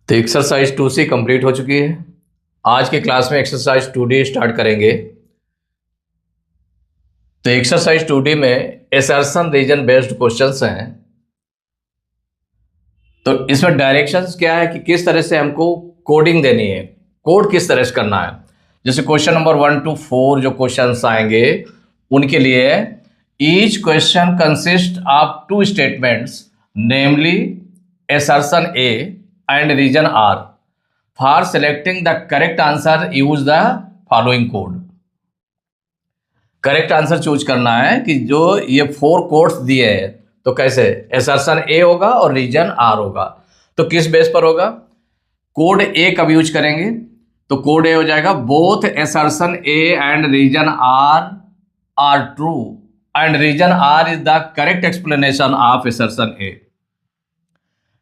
तो exercise 2C complete हो चुकी है। आज के क्लास में एक्सरसाइज 2D स्टार्ट करेंगे। तो एक्सरसाइज 2D में असर्शन रीजन बेस्ड क्वेश्चंस हैं। तो इसमें डायरेक्शंस क्या है कि किस तरह से हमको कोडिंग देनी है, कोड किस तरह से करना है। जैसे क्वेश्चन नंबर 1 to 4 जो क्वेश्चंस आएंगे उनके लिए each question consist of 2 statements namely assertion A and region R. For selecting the correct answer, use the following code. Correct answer choose करना है कि जो ये 4 कोड्स दिए हैं तो कैसे assertion A होगा और रीजन R होगा। तो किस बेस पर होगा? कोड A कब यूज करेंगे? तो कोड A हो जाएगा both assertion A and region R are true and region R is the correct explanation of assertion A.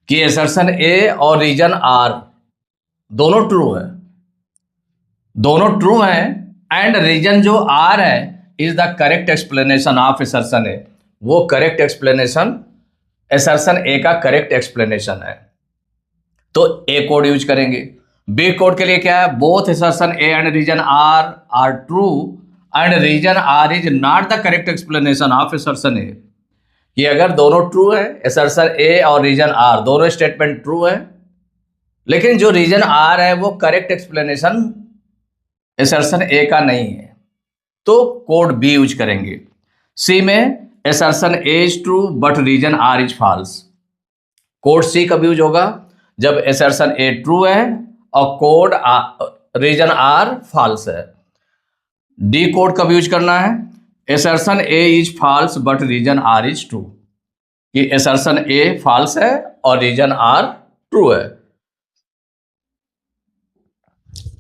कि assertion A और रीजन R दोनों ट्रू है, दोनों ट्रू हैं एंड रीजन जो R है is the correct explanation of assertion A। वो correct explanation assertion A का करेक्ट एक्सप्लेनेशन है। तो A कोड यूज करेंगे। B कोड के लिए क्या है? Both assertion A and reason R are true and reason R is not the correct explanation of assertion A। कि अगर दोनों ट्रू है, assertion A और रीजन R दोनों स्टेटमेंट ट्रू है, लेकिन जो रीजन R है वो करेक्ट एक्सप्लेनेशन assertion A का नहीं है, तो कोड B यूज करेंगे। C में assertion A is true but reason R is false. Code C कब यूज होगा? जब assertion A ट्रू है और कोड रीजन R फॉल्स है। D कोड कब यूज करना है? assertion A is false but reason R is true. कि assertion A फॉल्स है और रीजन R ट्रू है।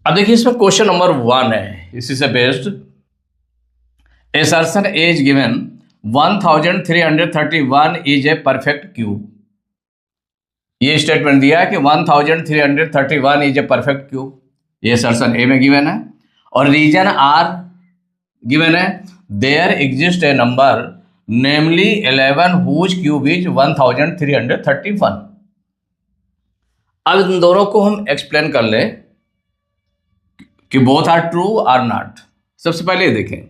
अब देखिए इसमें क्वेश्चन नंबर 1 है, इसी से based assertion A is given 1331 is a perfect cube। ये स्टेटमेंट दिया है कि 1331 इज ए परफेक्ट क्यूब, ये assertion A में गिवन है। और रीजन R गिवन है there exist a number namely 11 whose cube is 1331। अब इन दोनों को हम एक्सप्लेन कर लें कि both are true or not. सबसे पहले देखें,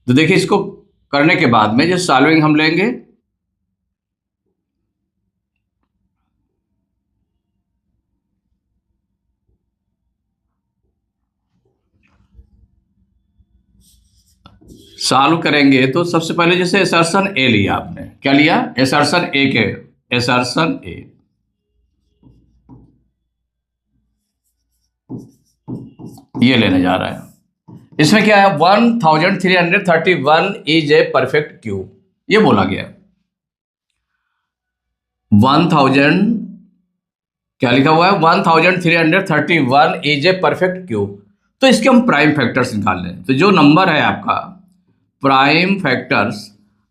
तो देखिए इसको करने के बाद में जो सॉल्विंग हम लेंगे, सॉल्व करेंगे तो सबसे पहले जैसे assertion A लिया आपने, क्या लिया? assertion A के assertion A ये लेने जा रहा है। इसमें क्या है? 1331 इज ए परफेक्ट क्यूब, ये बोला गया। 1000 क्या लिखा हुआ है? 1331 इज ए परफेक्ट क्यूब। तो इसके हम प्राइम फैक्टर्स निकाल लें। तो जो नंबर है आपका प्राइम फैक्टर्स,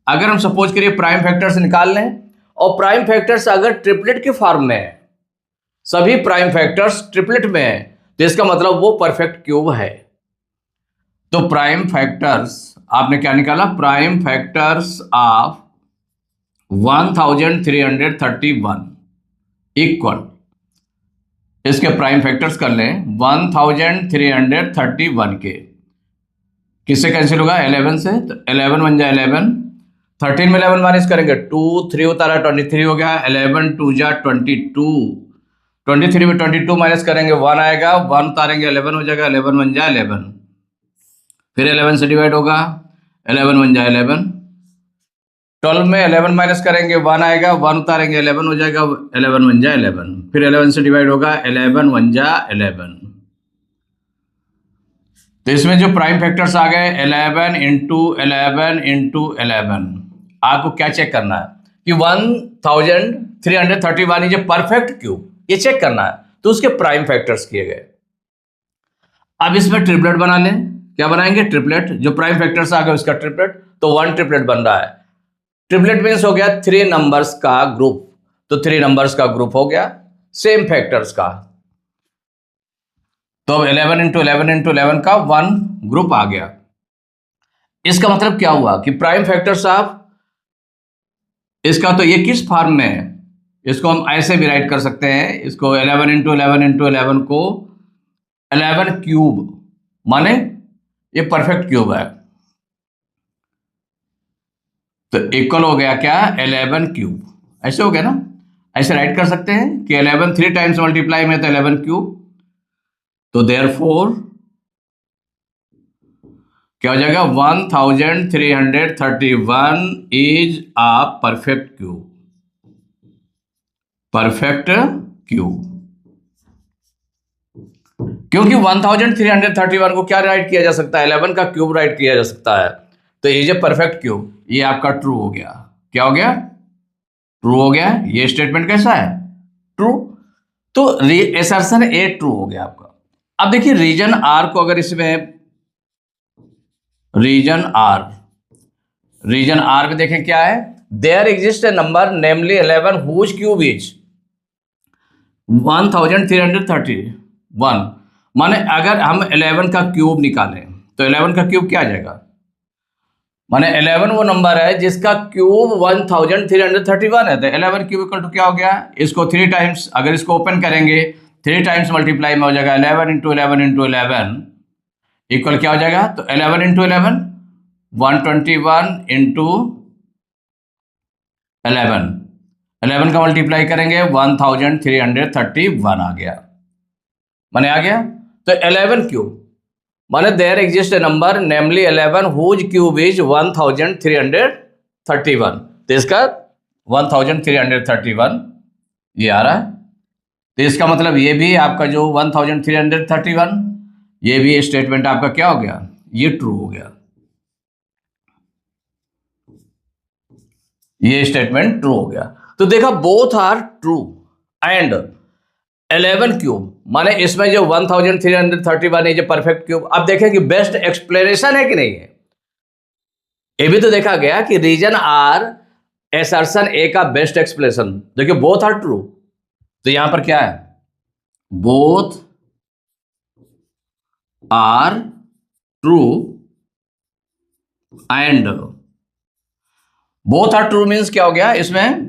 अगर हम सपोज करिए प्राइम फैक्टर्स निकाल लें और प्राइम फैक्टर्स अगर ट्रिपलेट के फॉर्म में है, सभी प्राइम फैक्टर्स ट्रिपलेट में है, तो इसका मतलब वो परफेक्ट क्यूब है। तो प्राइम फैक्टर्स आपने क्या निकाला? प्राइम फैक्टर्स ऑफ 1331 इक्वल, इसके प्राइम फैक्टर्स कर लें 1331 के, किससे कैंसिल होगा? 11 से। तो 11 बन जाए 11, 13 में 11 माइनस करेंगे 2, 3 उतारा 23 हो गया। 11 2 जा 22, 23 में 22 माइनस करेंगे 1 आएगा, 1 उतारेंगे 11 हो जाएगा। 11 बन जाए 11, फिर 11 से डिवाइड होगा, 11 बन जाए 11। 12 में 11 माइनस करेंगे 1 आएगा, 1 उतारेंगे 11 हो जाएगा। 11 बन जाए 11, फिर 11 से डिवाइड होगा, 11 बन जा 11। तो इसमें जो प्राइम फैक्टर्स आ गए 11 इंटू 11 इंटू 11, आपको क्या चेक करना है कि 1331 इज ए परफेक्ट क्यूब, ये चेक करना है। तो उसके प्राइम फैक्टर्स किए गए। अब इसमें ट्रिपलेट बना लें। क्या बनाएंगे? ट्रिपलेट। जो प्राइम फैक्टर्स आ गए उसका ट्रिपलेट, तो 1 ट्रिपलेट बन रहा है। ट्रिपलेट मीन्स हो गया 3 नंबर्स का ग्रुप, तो 3 नंबर्स का ग्रुप हो गया सेम फैक्टर्स का। तो अब 11 इंटू 11 इंटू 11 का 1 ग्रुप आ गया। इसका मतलब क्या हुआ कि प्राइम फैक्टर्स ऑफ इसका, तो ये किस फॉर्म में है? इसको हम ऐसे भी राइट कर सकते हैं, इसको 11 इंटू 11 इंटू 11 को 11 क्यूब, माने ये परफेक्ट क्यूब है, तो इक्वल हो गया क्या 11 क्यूब, ऐसे हो गया ना। ऐसे राइट कर सकते हैं कि 11 3 टाइम्स मल्टीप्लाई में तो 11 क्यूब, तो देयरफॉर क्या हो जाएगा 1331 is a perfect cube, perfect cube. क्योंकि 1331 को क्या राइट किया जा सकता है, 11 का क्यूब राइट किया जा सकता है, तो ये जो परफेक्ट क्यूब, ये आपका ट्रू हो गया। क्या हो गया, ट्रू हो गया। ये स्टेटमेंट कैसा है, ट्रू। तो असर्शन ए ट्रू हो गया आपका। अब देखिए रीजन आर को, अगर इसमें रीजन आर में देखें क्या है, there exist a number namely 11 whose cube is 1331। माने अगर हम 11 का क्यूब निकालें तो 11 का क्यूब क्या आ जाएगा, माने 11 वो नंबर है जिसका क्यूब 1331 है, तो 11 क्यूब इक्वल टू क्या हो गया, इसको 3 टाइम्स, अगर इसको ओपन करेंगे 3 टाइम्स मल्टीप्लाई में हो जाएगा 11 इंटू 11 इंटू 11 इक्वल क्या हो जाएगा, तो 11 इंटू 11 121 इंटू 11 का मल्टीप्लाई करेंगे 1331 आ गया, माने आ गया। तो 11 क्यूब माने there exist a number namely 11 whose cube is 1331, तो इसका 1331 ये आ रहा है। तो इसका मतलब ये भी आपका जो 1331, ये भी स्टेटमेंट आपका क्या हो गया, ये ट्रू हो गया, ये स्टेटमेंट ट्रू हो गया। तो देखा both are true and 11 cube, माने इसमें जो 1331 है जो परफेक्ट क्यूब। अब देखें कि बेस्ट एक्सप्लेनेशन है कि नहीं है, ये भी तो देखा गया कि रीजन आर असर्शन ए का बेस्ट एक्सप्लेनेशन। देखिए बोथ आर ट्रू, तो यहां पर क्या है, both are true and, both are true means क्या हो गया इसमें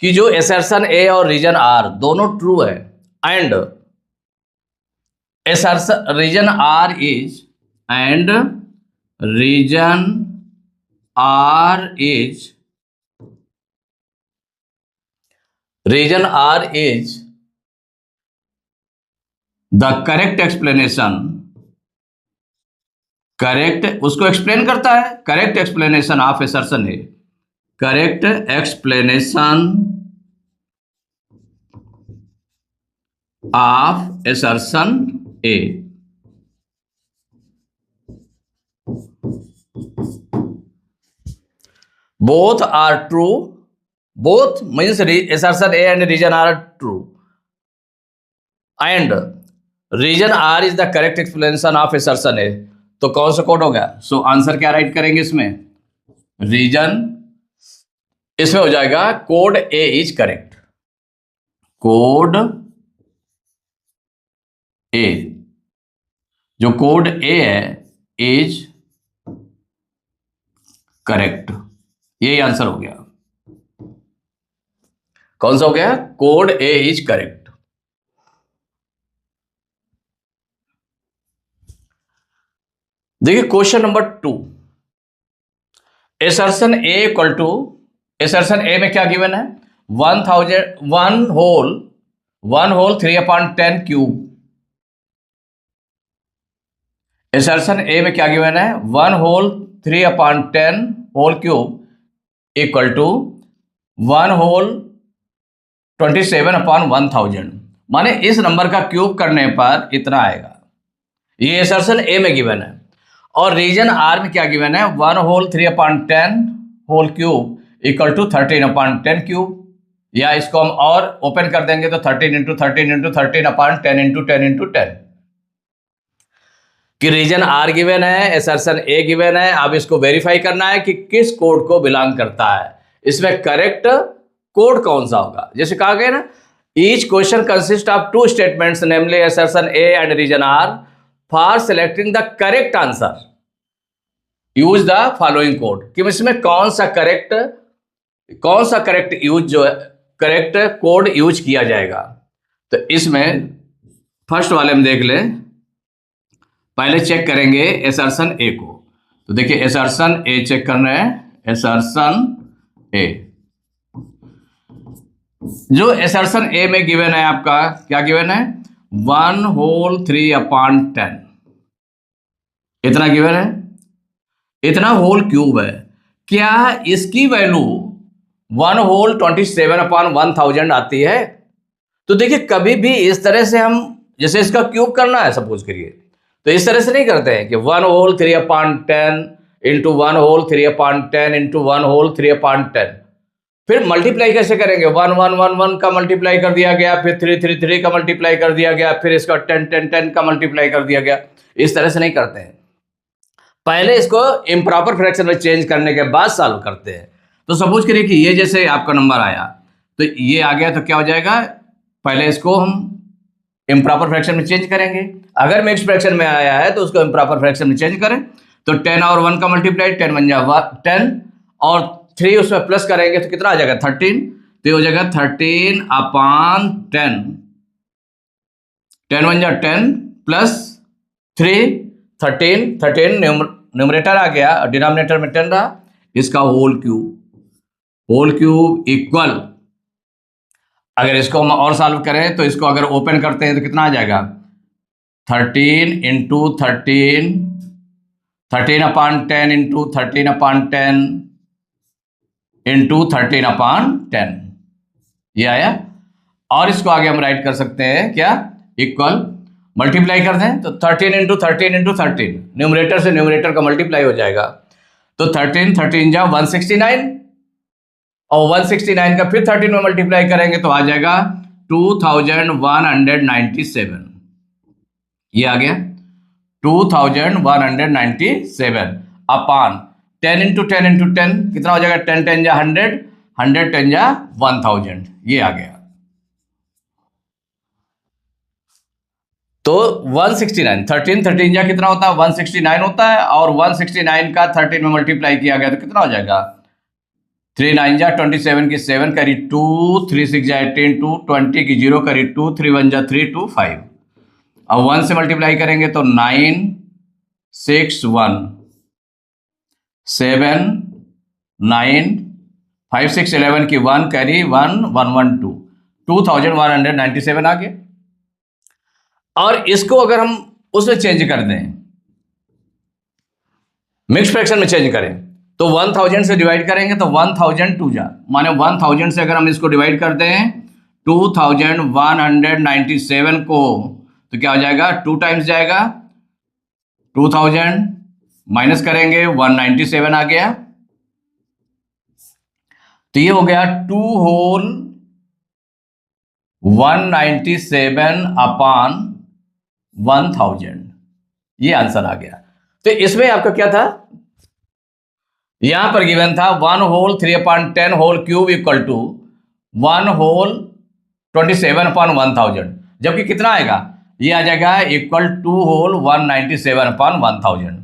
कि जो असर्शन ए और रीजन आर दोनों ट्रू है, and assertion region R is and region R is the correct explanation, correct उसको एक्सप्लेन करता है, करेक्ट एक्सप्लेनेशन ऑफ assertion है, correct explanation of assertion A। Both are true, both means assertion A and region R are true, and region R is the correct explanation of assertion A। तो कौन सा code हो गया, so answer क्या right करेंगे इसमें, reason, इसमें हो जाएगा code A is correct, code A, जो कोड ए है इज करेक्ट, यही आंसर हो गया। कौन सा हो गया, कोड ए इज करेक्ट। देखिए question number 2, assertion A equal to, assertion A में क्या गिवन है 1 होल 3/10 क्यूब, असर्शन ए में क्या गिवन है 1 whole 3/10 whole cube equal to 1 whole 27/1000, माने इस नंबर का क्यूब करने पर इतना आएगा। ये असर्शन ए में गिवन है, और रीजन आर में क्या गिवन है 1 whole 3/10 whole cube equal to 13/10 cube, या इसको हम और ओपन कर देंगे तो 13 इंटू 13 इंटू 13/10 इंटू 10 इंटू 10, कि रीजन आर गिवन है, असर्शन ए गिवन है। अब इसको वेरीफाई करना है कि किस कोड को बिलोंग करता है, इसमें करेक्ट कोड कौन सा होगा। जैसे कहा गया ना, each question consist of 2 statements namely assertion A and reason R, for selecting the correct answer use the following code, कि इसमें कौन सा करेक्ट यूज जो है, करेक्ट कोड यूज किया जाएगा। तो इसमें फर्स्ट वाले में देख लें, पहले चेक करेंगे एसर्शन ए को। तो देखिए एसर्शन ए चेक कर रहे हैं, एसर्शन ए। जो एसर्शन ए में गिवन है आपका, क्या गिवन है, 1/3/10 इतना गिवन है, इतना होल क्यूब है। क्या इसकी वैल्यू 1/27/1000 आती है? तो देखिए कभी भी इस तरह से हम, जैसे इसका क्यूब करना है सपोज करिए, तो इस तरह से नहीं करते हैं कि 1/3/10 इंटू 1/3/10 इंटू 1/3/10। फिर मल्टीप्लाई कैसे करेंगे, 1 1 1 1 का मल्टीप्लाई कर दिया गया, फिर 3 3 3 का मल्टीप्लाई कर दिया गया, फिर इसका 10 10 10 का मल्टीप्लाई कर दिया गया। इस तरह से नहीं करते हैं, पहले इसको इम्प्रॉपर फ्रैक्शन में चेंज करने के बाद सॉल्व करते हैं। तो सपोज करिए कि ये जैसे आपका नंबर आया, तो ये आ गया, तो क्या हो जाएगा, पहले इसको हम इम्प्रॉपर फ्रैक्शन में चेंज करेंगे। अगर मिक्स फ्रैक्शन में आया है तो उसको इम्प्रॉपर फ्रैक्शन में चेंज करें। तो 10 और 1 का मल्टीप्लाई, 10 1 जा 10 और 3 उसमें प्लस करेंगे तो कितना आ जाएगा, 13। तो ये हो जाएगा 13/10, 10 1 जा 10 प्लस 3 13, 13 न्यूमरेटर आ गया और डिनोमिनेटर में 10 रहा, इसका होल क्यूब इक्वल, अगर इसको हम और सॉल्व करें तो इसको अगर ओपन करते हैं तो कितना आ जाएगा, 13 इंटू 13, 13/10 इंटू 13/10 इंटू 13/10, ये आया। और इसको आगे हम राइट कर सकते हैं क्या, इक्वल, मल्टीप्लाई कर दें तो 13 इंटू 13 इंटू 13, न्यूमरेटर से न्यूमरेटर का मल्टीप्लाई हो जाएगा। तो 13 13 जा 169 और 169 का फिर 13 में मल्टीप्लाई करेंगे तो आ जाएगा 2197, ये आ गया 2197 अपान 10 इंटू 10 इंटू 10 कितना हो जाएगा, 10 10 जा 100, 100 10 जा 1000, ये आ गया। तो 169, 13 13 जा कितना होता है, 169 होता है, और 169 का 13 में मल्टीप्लाई किया गया तो कितना हो जाएगा, 3 9 जा 27 की 7 करी 2, 3 6 जा 18, 2 20 की 0 करी 2, 3 1 जा 3 2 5। अब 1 से मल्टीप्लाई करेंगे तो 9 6 1 7 9 5 6 11 की 1 करी 1 1 1 2, 2197 आ गया। और इसको अगर हम उसमें चेंज कर दें, मिक्स फ्रैक्शन में चेंज करें, तो 1000 से डिवाइड करेंगे तो 1000 2 जा, माने 1000 से अगर हम इसको डिवाइड करते हैं 2197 को, तो क्या हो जाएगा, 2 टाइम्स जाएगा, 2000 माइनस करेंगे 197 आ गया। तो ये हो गया 2 होल 197/1000, ये आंसर आ गया। तो इसमें आपका क्या था, यहां पर गिवन था 1/3/10 होल क्यूब इक्वल टू 1/27/1000, जबकि कितना आएगा, ये आ जाएगा इक्वल 2 होल 197/1000।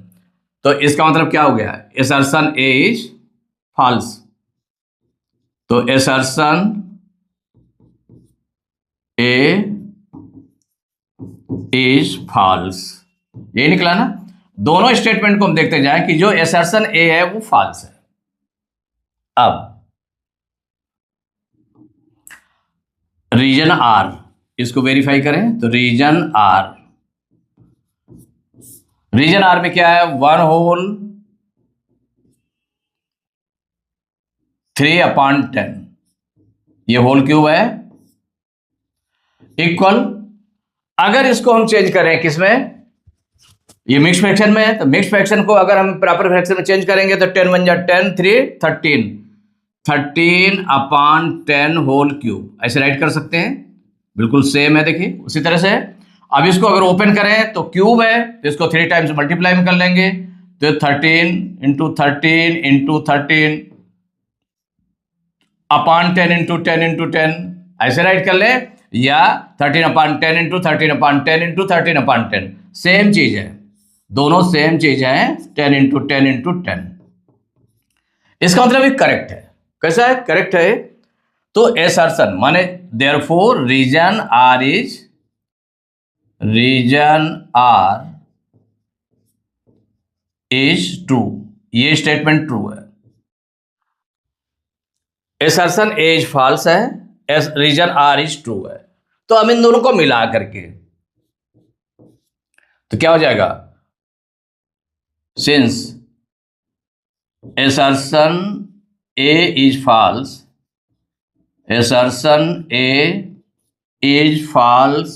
तो इसका मतलब क्या हो गया, एसर्शन ए इज फॉल्स। तो एसर्शन ए इज फॉल्स, ये निकला ना। दोनों स्टेटमेंट को हम देखते जाएं कि जो एसर्शन ए है वो फॉल्स है। अब रीजन आर, इसको वेरीफाई करें तो रीजन आर में क्या है, 1/3/10, ये होल क्यूब है, इक्वल, अगर इसको हम चेंज करें किसमें, ये मिक्स फ्रैक्शन में है, तो मिक्स फ्रैक्शन को अगर हम प्रॉपर फ्रैक्शन में चेंज करेंगे तो 10 1 जा 10 3 13, 13/10 होल क्यूब, ऐसे राइट कर सकते हैं, बिल्कुल सेम है। देखिए उसी तरह से अब इसको अगर ओपन करें तो क्यूब है, तो इसको 3 टाइम्स मल्टीप्लाई में कर लेंगे, तो 13 इंटू 13 इंटू 13 अपान 10 इंटू 10 इंटू 10, ऐसे राइट कर ले, या 13/10 इंटू 13/10 इंटू 13/10, सेम चीज है, दोनों सेम चीज है, 10 इंटू 10 इंटू 10। इसका मतलब ये करेक्ट है। कैसा है, करेक्ट है। तो assertion माने therefore region R is true, ये स्टेटमेंट ट्रू है। assertion A is false है, रीजन R is true है। तो हम इन दोनों को मिला करके तो क्या हो जाएगा, since assertion A is false, assertion A is false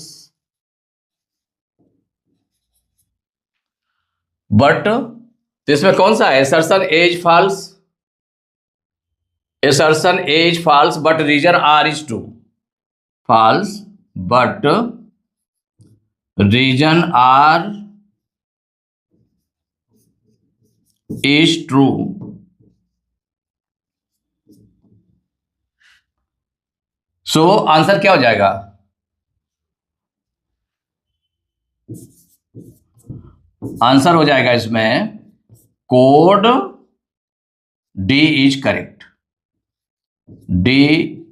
but, तो इसमें कौन सा है, assertion A is false, assertion A is false but region R is true, false but region R is true, so answer क्या हो जाएगा, answer हो जाएगा इसमें code D is correct,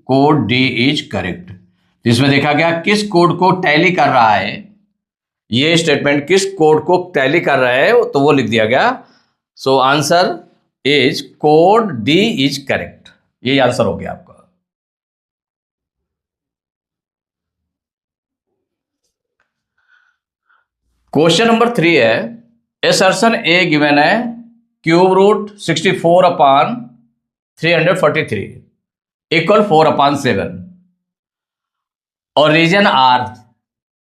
code D is correct. इसमें देखा गया किस कोड को टैली कर रहा है, ये स्टेटमेंट किस कोड को टैली कर रहा है तो वो लिख दिया गया। So answer is code D is correct, ये आंसर हो गया आपका। क्वेश्चन नंबर 3 है, assertion A गिवन है क्यूब रूट 64/343 इक्वल 4/7 और रीजन R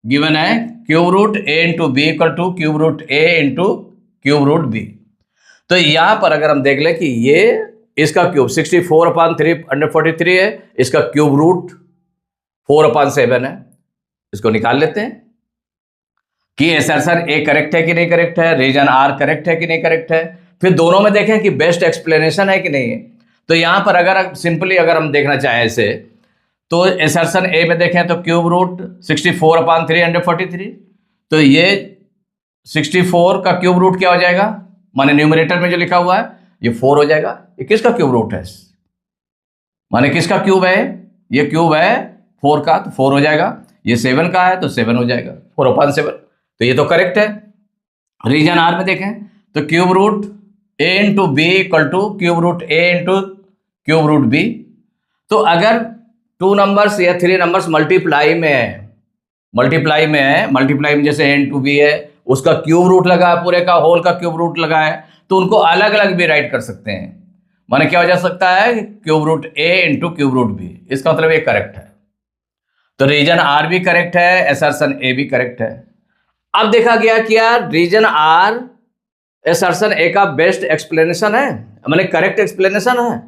गिवन है cube root A into B equal to cube root A into cube root B। तो यहां पर अगर हम देख लें कि ये इसका क्यूब 64/343 है, इसका क्यूब रूट 4/7 है, इसको निकाल लेते हैं कि assertion A करेक्ट है कि नहीं करेक्ट है, रीजन R करेक्ट है कि नहीं करेक्ट है। फिर दोनों में देखें कि बेस्ट एक्सप्लेनेशन है कि नहीं है। तो यहां पर अगर सिंपली अगर हम देखना चाहें इसे, तो assertion A में देखें तो क्यूब रूट 64/343, तो ये 64 का क्यूब रूट क्या हो जाएगा, माने न्यूमरेटर में जो लिखा हुआ है ये 4 हो जाएगा। ये किसका क्यूब रूट है, माने किसका क्यूब है, ये क्यूब है 4 का, तो 4 हो जाएगा। ये 7 का है तो 7 हो जाएगा, 4/7, तो ये तो करेक्ट है। रीजन आर में देखें तो cube root A into B equal to cube root A into cube root B। तो अगर 2 नंबर्स या 3 नंबर्स मल्टीप्लाई में है, मल्टीप्लाई में जैसे A इंटू बी है, उसका क्यूब रूट लगा है, पूरे का होल का क्यूब रूट लगा है, तो उनको अलग अलग भी राइट कर सकते हैं। माने क्या हो जा सकता है, cube root A into cube root B, इसका मतलब ये करेक्ट है। तो रीजन R भी करेक्ट है, assertion A भी करेक्ट है। अब देखा गया कि यार रीजन R assertion A का बेस्ट एक्सप्लेनेशन है, माने करेक्ट एक्सप्लेनेशन है।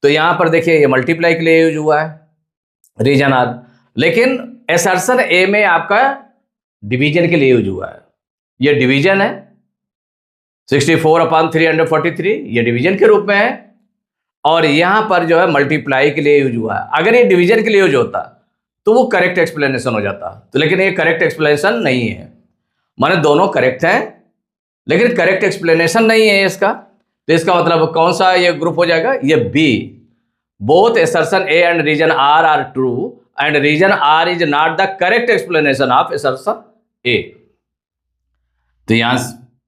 तो यहां पर देखिए ये मल्टीप्लाई के लिए यूज हुआ है रीजन R, लेकिन assertion A में आपका डिवीजन के लिए यूज हुआ है। ये डिवीजन है 64/343, ये डिवीजन के रूप में है, और यहां पर जो है मल्टीप्लाई के लिए यूज हुआ है। अगर ये डिवीजन के लिए यूज होता तो वो करेक्ट एक्सप्लेनेशन हो जाता, तो लेकिन ये करेक्ट एक्सप्लेनेशन नहीं है। माने दोनों करेक्ट हैं लेकिन करेक्ट एक्सप्लेनेशन नहीं है इसका, तो इसका मतलब कौन सा ये ग्रुप हो जाएगा, ये B. Both assertion A and reason R are true and reason R is not the correct explanation of assertion A। तो यहां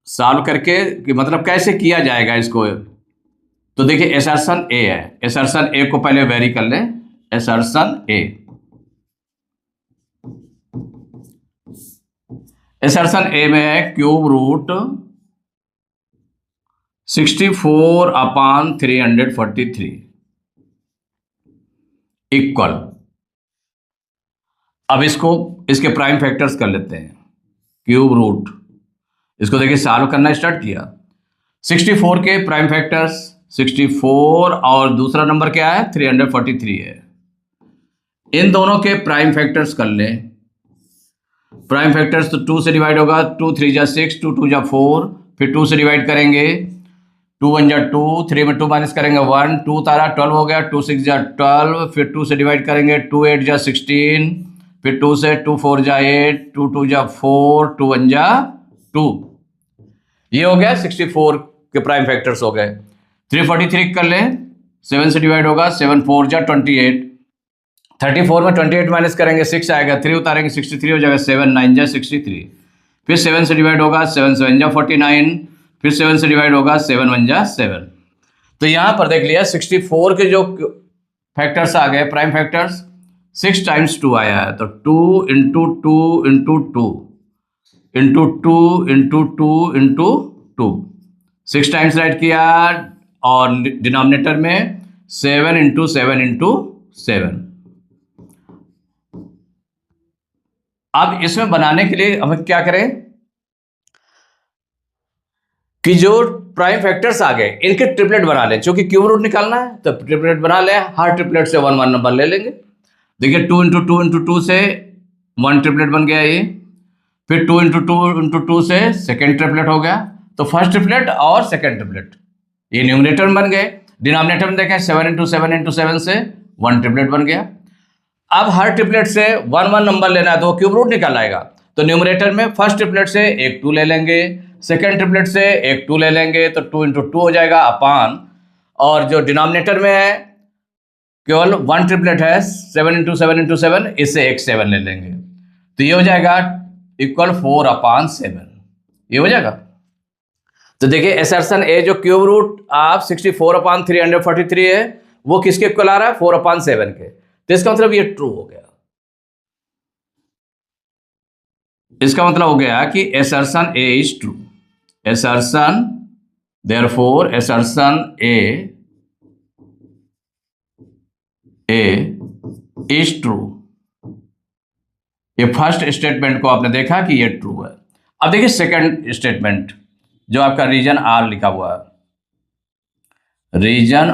सॉल्व करके कि मतलब कैसे किया जाएगा इसको, तो देखिए assertion A है, assertion A को पहले वेरी कर लें, assertion A, assertion A में है क्यूब रूट 64/343 इक्वल, अब इसको इसके प्राइम फैक्टर्स कर लेते हैं, क्यूब रूट, इसको देखिए सॉल्व करना स्टार्ट किया। 64 के प्राइम फैक्टर्स 64 और दूसरा नंबर क्या है 343 है, इन दोनों के प्राइम फैक्टर्स कर लें। प्राइम फैक्टर्स तो 2 से डिवाइड होगा, 2 3 जा 6, 2 2 जा 4, फिर 2 से डिवाइड करेंगे, 2 1 जा 2, 3 में 2 माइनस करेंगे 1, 2 तारा 12 हो गया, 2 6 जा 12, फिर 2 से डिवाइड करेंगे, 2 8 जा 16, फिर 2 से 2 4 जा 8, 2 2 जा 4, 2 1 जा 2, ये हो गया 64 के प्राइम फैक्टर्स हो गए। 343 कर लें, 7 से डिवाइड होगा, 7 4 जा 28, 34 में 28 माइनस करेंगे 6 आएगा, 3 उतारेंगे 63 हो जाएगा, 7 9 जा 63, फिर 7 से डिवाइड होगा, 7 7 जा 49, फिर 7 से डिवाइड होगा, 7 1 जा 7। तो यहाँ पर देख लिया 64 के जो फैक्टर्स आ गए, प्राइम फैक्टर्स, 6 टाइम्स 2 आया है, तो 2 into 2 into 2 into 2 into 2 into 2, 6 times right किया, और डिनोमिनेटर में 7 इंटू 7 इंटू 7। अब इसमें बनाने के लिए हम क्या करें कि जो प्राइम फैक्टर्स आ गए इनके ट्रिपलेट बना लें, क्योंकि क्यूब रूट निकालना है तो ट्रिपलेट बना लें, हर ट्रिपलेट से 1 1 नंबर ले लेंगे। देखिए 2 इंटू 2 इंटू 2 से 1 ट्रिपलेट बन गया ये, फिर 2 इंटू 2 इंटू 2 से सेकेंड ट्रिपलेट हो गया, तो फर्स्ट ट्रिपलेट और सेकेंड ट्रिपलेट ये न्यूमरेटर में बन गए। डिनोमिनेटर में देखें 7 इंटू 7 इंटू 7 से 1 ट्रिपलेट बन गया। अब हर ट्रिपलेट से 1 1 नंबर लेना है तो क्यूब रूट निकाल आएगा, तो न्यूमरेटर में फर्स्ट ट्रिपलेट से एक 2 ले लेंगे, सेकेंड ट्रिपलेट से एक 2 ले लेंगे, तो 2 इंटू 2 हो जाएगा अपान, और जो डिनोमिनेटर में है केवल 1 ट्रिपलेट है 7 इंटू 7 इंटू 7, इससे एक 7 ले लेंगे, तो ये हो जाएगा इक्वल 4 अपान 7, ये हो जाएगा। तो देखिए असर्शन ए जो क्यूब रूट आप 64 अपान 343 है वो किसके इक्वल आ रहा है, 4 अपान 7 के, तो इसका मतलब ये ट्रू हो गया। इसका मतलब हो गया कि assertion A is true, assertion therefore assertion A is true। ये फर्स्ट स्टेटमेंट को आपने देखा कि ये ट्रू है। अब देखिए सेकंड स्टेटमेंट जो आपका रीजन आर लिखा हुआ है, रीजन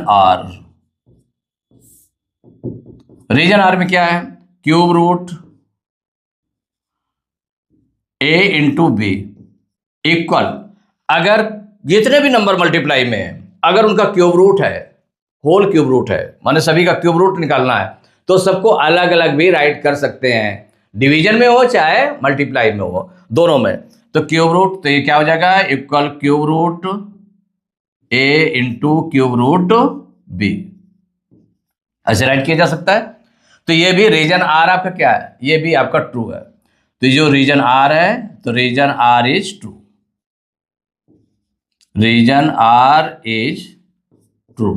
आर में क्या है, क्यूब रूट ए इंटू बी इक्वल, अगर जितने भी नंबर मल्टीप्लाई में है अगर उनका क्यूब रूट है, होल क्यूब रूट है, माने सभी का क्यूब रूट निकालना है, तो सबको अलग अलग भी राइट कर सकते हैं, डिवीजन में हो चाहे मल्टीप्लाई में हो, दोनों में। तो क्यूब रूट, तो ये क्या हो जाएगा, इक्वल क्यूब रूट ए इंटू क्यूब रूट बी, ऐसे राइट किया जा सकता है। तो ये भी रीजन आर आपका क्या है, ये भी आपका ट्रू है। तो जो रीजन आर है तो reason R is true, reason R is true.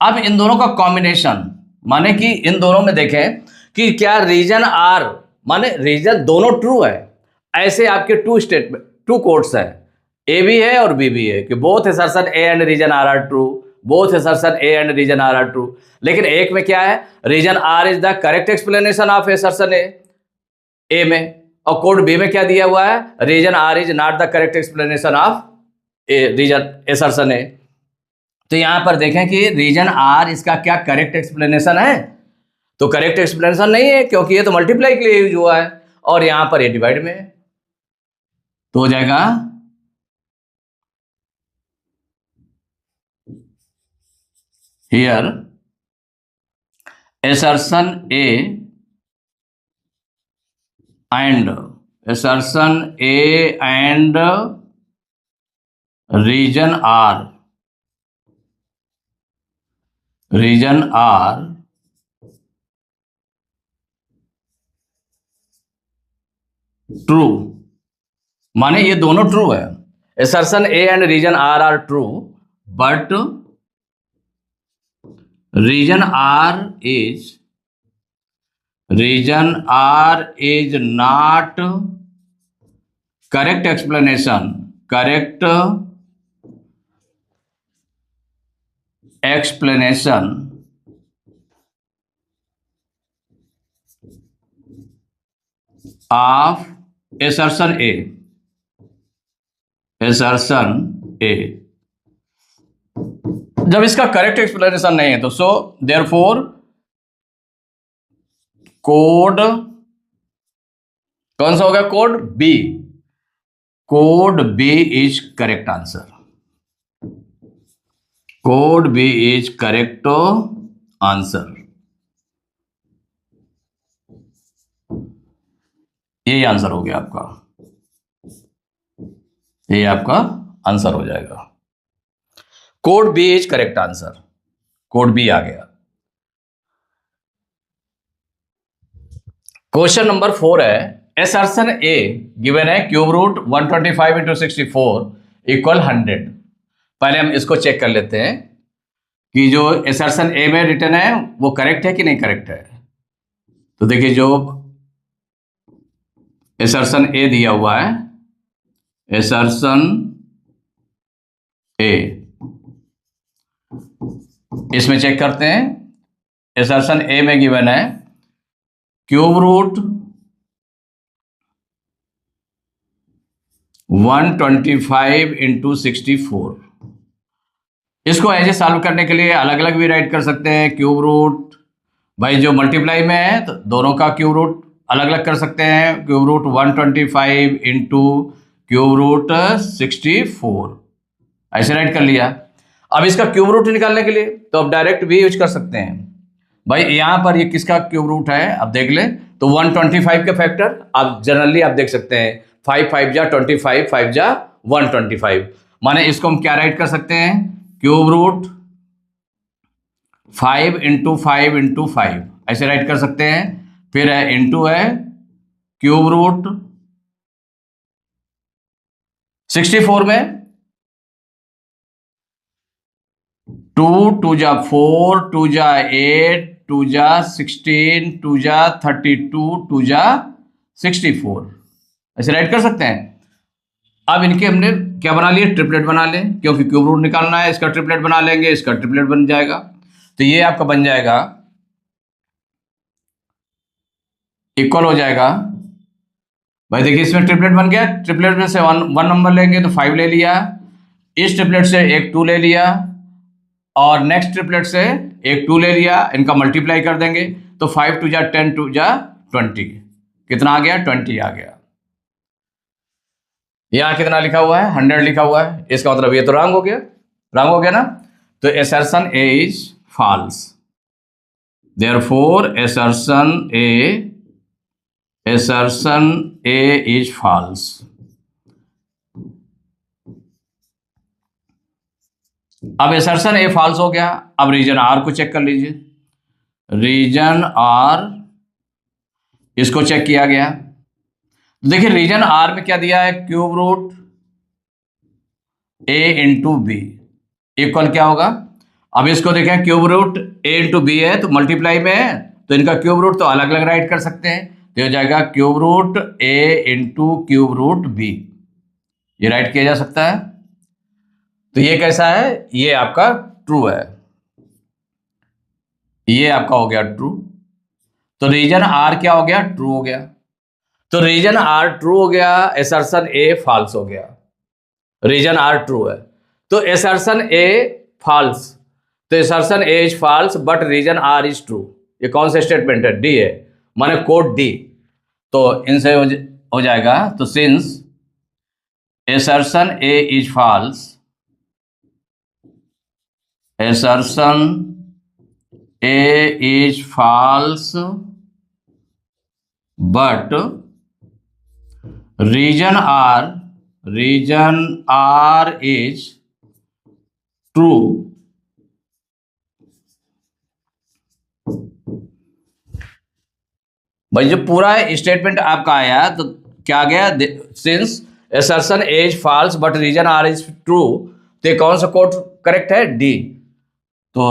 अब इन दोनों का कॉम्बिनेशन, माने कि इन दोनों में देखें कि क्या रीजन आर माने रीजन दोनों ट्रू है, ऐसे आपके टू कोड्स है, ए भी है और बी भी है, कि both assertion A and reason are true, both assertion A and reason are true. लेकिन एक में क्या है, reason R is the correct explanation of assertion A में, और कोड बी में क्या दिया हुआ है, reason R is not the correct explanation of A reason assertion A. तो यहां पर देखें कि रीजन आर इसका क्या करेक्ट एक्सप्लेनेशन है, तो करेक्ट एक्सप्लेनेशन नहीं है क्योंकि ये तो मल्टीप्लाई के लिए यूज हुआ है, और यहां पर ये डिवाइड में है, तो हो जाएगा here assertion A and region R true, माने ये दोनों ट्रू है, assertion A and reason R are true, but reason R is not correct explanation of assertion A, जब इसका करेक्ट एक्सप्लेनेशन नहीं है तो सो देयरफॉर कोड कौन सा होगा, code B is correct answer, code B is correct answer, यही answer हो गया आपका, ये आपका आंसर हो जाएगा, code B is correct answer, code B आ गया। क्वेश्चन नंबर 4 है, एसर्शन ए गिवन है क्यूब रूट 125 इंटू 64 इक्वल 100। पहले हम इसको चेक कर लेते हैं कि जो एसर्शन ए में रिटर्न है वो करेक्ट है कि नहीं करेक्ट है। तो देखिए जो एसर्शन ए दिया हुआ है, एसर्शन ए, इसमें चेक करते हैं। एसर्शन ए में गिवन है क्यूब रूट 125 इंटू 64। इसको ऐसे सॉल्व करने के लिए अलग अलग भी राइट कर सकते हैं। क्यूब रूट, भाई जो मल्टीप्लाई में है तो दोनों का क्यूब रूट अलग अलग कर सकते हैं। Cube root 125 into cube root 64 ऐसे राइट कर लिया। अब इसका क्यूब रूट निकालने के लिए तो अब डायरेक्ट भी यूज कर सकते हैं। भाई यहाँ पर ये किसका क्यूब रूट है अब देख ले, तो 125 के फैक्टर आप जनरली आप देख सकते हैं 5 5 जा 25, 5 जा 125। माने इसको हम क्या राइट कर सकते हैं, क्यूब रूट 5 इंटू 5 इंटू 5 ऐसे राइट कर सकते हैं। फिर है इंटू है क्यूब रूट 64 में 2 2 जा 4 2 जा 8 2 जा 16 2 जा 32 2 जा 64 ऐसे राइट कर सकते हैं। अब इनके हमने क्या बना लिए, ट्रिपलेट बना लें, क्योंकि क्यूब रूट निकालना है। इसका ट्रिपलेट बना लेंगे, इसका ट्रिपलेट बन जाएगा। तो ये आपका बन जाएगा, इक्वल हो जाएगा। भाई देखिए इसमें ट्रिपलेट बन गया। ट्रिपलेट में से वन नंबर लेंगे तो 5 ले लिया, इस ट्रिपलेट से एक 2 ले लिया और नेक्स्ट ट्रिपलेट से एक 2 ले लिया। इनका मल्टीप्लाई कर देंगे तो 5 2 जा 10 2 जा 20, कितना आ गया 20 आ गया। यहाँ कितना लिखा हुआ है 100 लिखा हुआ है, इसका मतलब ये तो रॉन्ग हो गया, रॉन्ग हो गया ना। तो assertion A is false, therefore assertion A is false. अब एसर्शन ए फॉल्स हो गया। अब रीजन आर को चेक कर लीजिए। रीजन आर, इसको चेक किया गया। देखिए रीजन आर में क्या दिया है, क्यूब रूट ए इंटू बी इक्वल क्या होगा। अब इसको देखें, क्यूब रूट ए इंटू बी है तो मल्टीप्लाई में है तो इनका क्यूब रूट तो अलग अलग राइट कर सकते हैं। तो हो जाएगा क्यूब रूट ए इंटू क्यूब रूट बी, ये राइट किया जा सकता है। तो ये कैसा है, ये आपका ट्रू है, ये आपका हो गया ट्रू। तो रीजन आर क्या हो गया, ट्रू हो गया। तो रीजन आर ट्रू हो गया, एसर्शन ए फॉल्स हो गया। रीजन आर ट्रू है तो एसर्शन ए फॉल्स, तो assertion A is false but reason R is true. ये कौन सा स्टेटमेंट है, डी है, माने कोड डी। तो इनसे हो जाएगा, तो since assertion A is false, assertion A is false but reason R is true, भाई जो पूरा स्टेटमेंट आपका आया तो क्या गया, since assertion A is false but reason R is true, तो कौन सा कोड करेक्ट है, डी। तो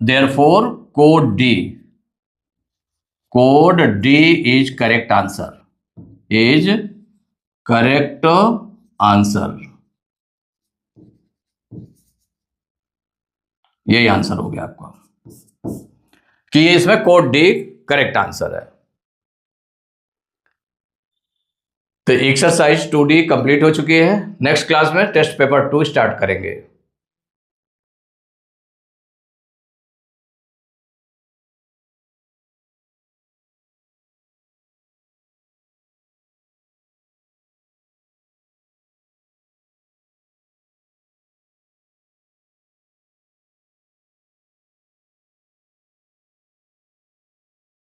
therefore code D is correct answer, is correct answer. यही आंसर हो गया आपका कि ये इसमें कोड डी करेक्ट आंसर है। तो एक्सरसाइज 2D कंप्लीट हो चुकी है। नेक्स्ट क्लास में टेस्ट पेपर 2 स्टार्ट करेंगे।